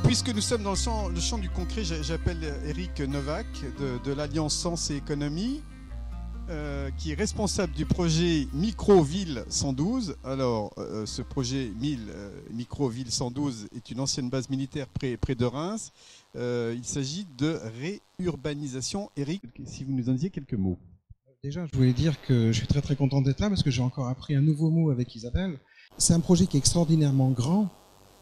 puisque nous sommes dans le champ du concret, j'appelle Eric Novak de l'Alliance Sens et Économie, qui est responsable du projet Microville 112. Alors, ce projet Microville 112 est une ancienne base militaire près de Reims. Il s'agit de réurbanisation. Eric, si vous nous en disiez quelques mots. Déjà, je voulais dire que je suis très très content d'être là parce que j'ai encore appris un nouveau mot avec Isabelle. C'est un projet qui est extraordinairement grand,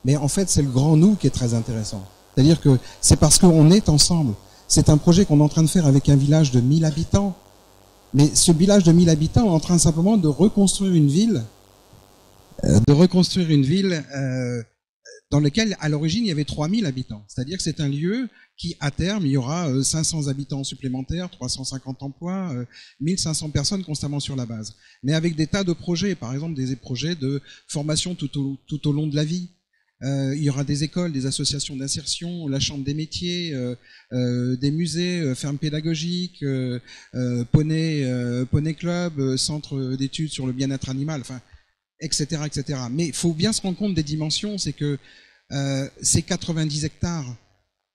mais en fait, c'est le grand nous qui est très intéressant. C'est-à-dire que c'est parce qu'on est ensemble. C'est un projet qu'on est en train de faire avec un village de 1000 habitants. Mais ce village de 1000 habitants est en train simplement de reconstruire une ville, dans laquelle, à l'origine, il y avait 3000 habitants. C'est-à-dire que c'est un lieu qui, à terme, il y aura 500 habitants supplémentaires, 350 emplois, 1500 personnes constamment sur la base. Mais avec des tas de projets, par exemple des projets de formation tout au long de la vie. Il y aura des écoles, des associations d'insertion, la chambre des métiers, des musées, fermes pédagogiques, poney club, centre d'études sur le bien-être animal, enfin, etc., etc. Mais il faut bien se rendre compte des dimensions, c'est que c'est 90 hectares,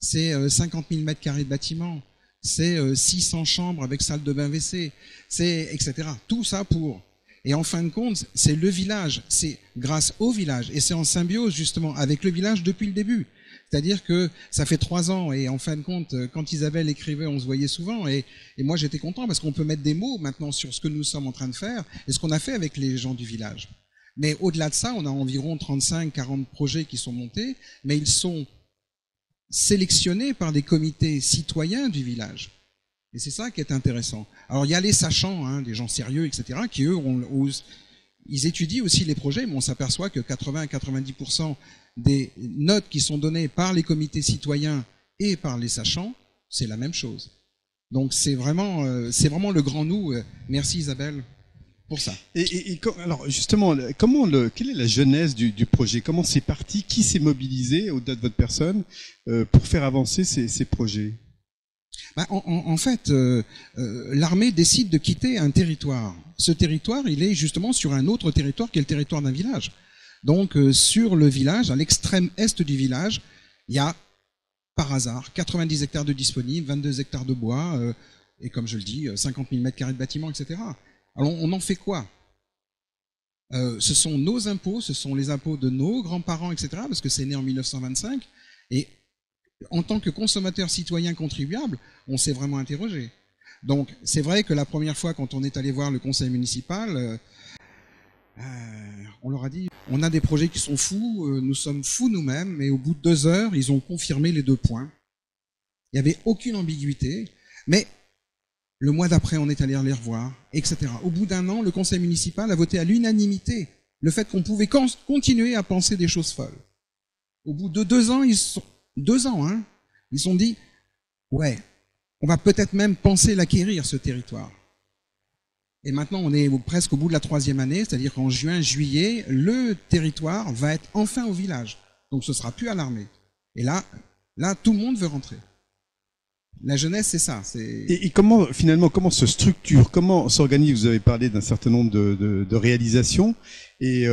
c'est 50 000 mètres carrés de bâtiments, c'est 600 chambres avec salle de bain WC, c'est etc. Tout ça pour... Et en fin de compte, c'est le village, c'est grâce au village, et c'est en symbiose justement avec le village depuis le début. C'est-à-dire que ça fait 3 ans, et en fin de compte, quand Isabelle écrivait, on se voyait souvent, et moi j'étais content parce qu'on peut mettre des mots maintenant sur ce que nous sommes en train de faire, et ce qu'on a fait avec les gens du village. Mais au-delà de ça, on a environ 35-40 projets qui sont montés, mais ils sont sélectionnés par des comités citoyens du village. Et c'est ça qui est intéressant. Alors il y a les sachants, hein, des gens sérieux, etc., qui eux, ils étudient aussi les projets, mais on s'aperçoit que 80 à 90% des notes qui sont données par les comités citoyens et par les sachants, c'est la même chose. Donc c'est vraiment le grand nous. Merci Isabelle pour ça. Alors justement, quelle est la genèse du projet? Comment c'est parti? Qui s'est mobilisé au-delà de votre personne pour faire avancer ces projets? En fait, l'armée décide de quitter un territoire. Ce territoire, il est justement sur un autre territoire qui est le territoire d'un village. Donc, sur le village, à l'extrême est du village, il y a, par hasard, 90 hectares de disponibles, 22 hectares de bois, et comme je le dis, 50 000 mètres carrés de bâtiments, etc. Alors, on en fait quoi? Ce sont nos impôts, ce sont les impôts de nos grands-parents, etc., parce que c'est né en 1925, et en tant que consommateur citoyen contribuable, on s'est vraiment interrogé. Donc, c'est vrai que la première fois, quand on est allé voir le conseil municipal, on leur a dit, on a des projets qui sont fous, nous sommes fous nous-mêmes, mais au bout de 2 heures, ils ont confirmé les 2 points. Il n'y avait aucune ambiguïté, mais le mois d'après, on est allé les revoir, etc. Au bout d'1 an, le conseil municipal a voté à l'unanimité le fait qu'on pouvait continuer à penser des choses folles. Au bout de 2 ans, ils se sont dit, ouais, on va peut-être même penser l'acquérir, ce territoire. Et maintenant, on est presque au bout de la 3e année, c'est-à-dire qu'en juin, juillet, le territoire va être enfin au village. Donc ce ne sera plus à l'armée. Et là, tout le monde veut rentrer. La jeunesse, c'est ça. Et comment se structure, comment s'organise? Vous avez parlé d'un certain nombre de réalisations, et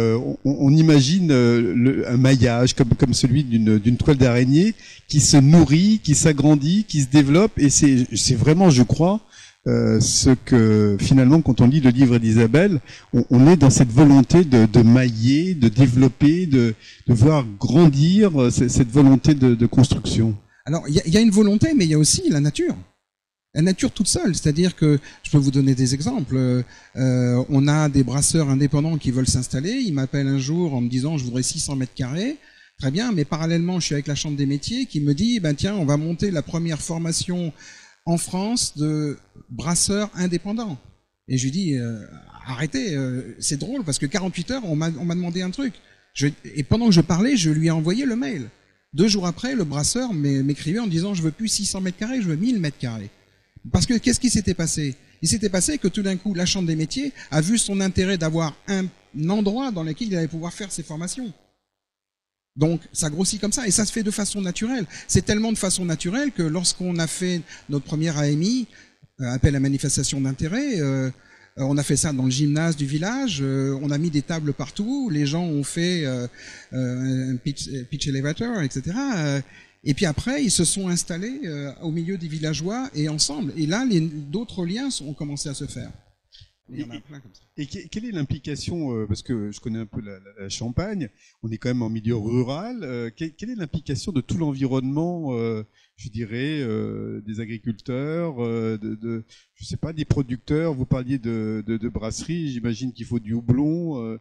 on imagine un maillage comme celui d'une toile d'araignée qui se nourrit, qui s'agrandit, qui se développe, et c'est vraiment, je crois, ce que finalement, quand on lit le livre d'Isabelle, on est dans cette volonté de mailler, de développer, de voir grandir cette volonté de construction. Alors, il y a une volonté, mais il y a aussi la nature. La nature toute seule, c'est-à-dire que, je peux vous donner des exemples, on a des brasseurs indépendants qui veulent s'installer, ils m'appellent un jour en me disant « je voudrais 600 mètres carrés », très bien, mais parallèlement, je suis avec la Chambre des métiers qui me dit « tiens, on va monter la première formation en France de brasseurs indépendants ». Et je lui dis « arrêtez, c'est drôle, parce que 48 heures, on m'a demandé un truc. » Et pendant que je parlais, je lui ai envoyé le mail. 2 jours après, le brasseur m'écrivait en disant « je veux plus 600 mètres carrés, je veux 1000 mètres carrés ». Parce que qu'est-ce qui s'était passé? Il s'était passé que tout d'un coup, la Chambre des métiers a vu son intérêt d'avoir un endroit dans lequel il allait pouvoir faire ses formations. Donc, ça grossit comme ça, et ça se fait de façon naturelle. C'est tellement de façon naturelle que lorsqu'on a fait notre première AMI, appel à manifestation d'intérêt, on a fait ça dans le gymnase du village, on a mis des tables partout, les gens ont fait un pitch elevator, etc. Et puis après, ils se sont installés au milieu des villageois et ensemble. Et là, d'autres liens ont commencé à se faire. Il y en a plein comme ça. Et quelle est l'implication, parce que je connais un peu la Champagne, on est quand même en milieu rural, quelle est l'implication de tout l'environnement, je dirais, des agriculteurs, je sais pas, des producteurs, vous parliez de brasserie, j'imagine qu'il faut du houblon,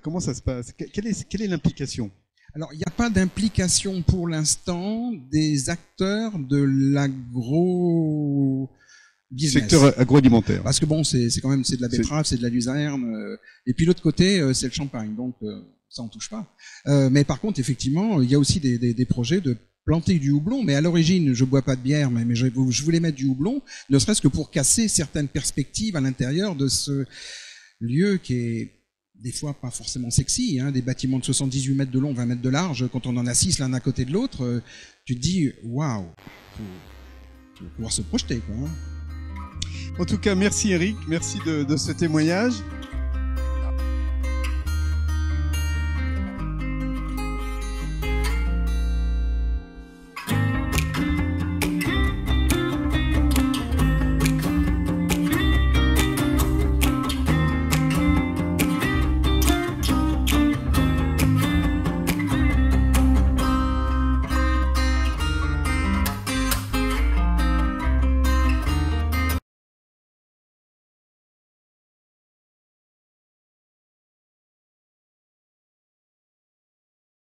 comment ça se passe? Quelle est l'implication? Alors, il n'y a pas d'implication pour l'instant des acteurs de l'agro... business. Secteur agroalimentaire. Parce que bon, c'est quand même de la betterave, c'est de la luzerne, et puis l'autre côté, c'est le champagne, donc ça on touche pas. Mais par contre, effectivement, il y a aussi des projets de planter du houblon. Mais à l'origine, je bois pas de bière, mais je voulais mettre du houblon, ne serait-ce que pour casser certaines perspectives à l'intérieur de ce lieu qui est des fois pas forcément sexy, hein, des bâtiments de 78 mètres de long, 20 mètres de large. Quand on en a 6 l'un à côté de l'autre, tu te dis waouh, faut pouvoir se projeter, quoi. Hein. En tout cas, merci Eric, merci de ce témoignage.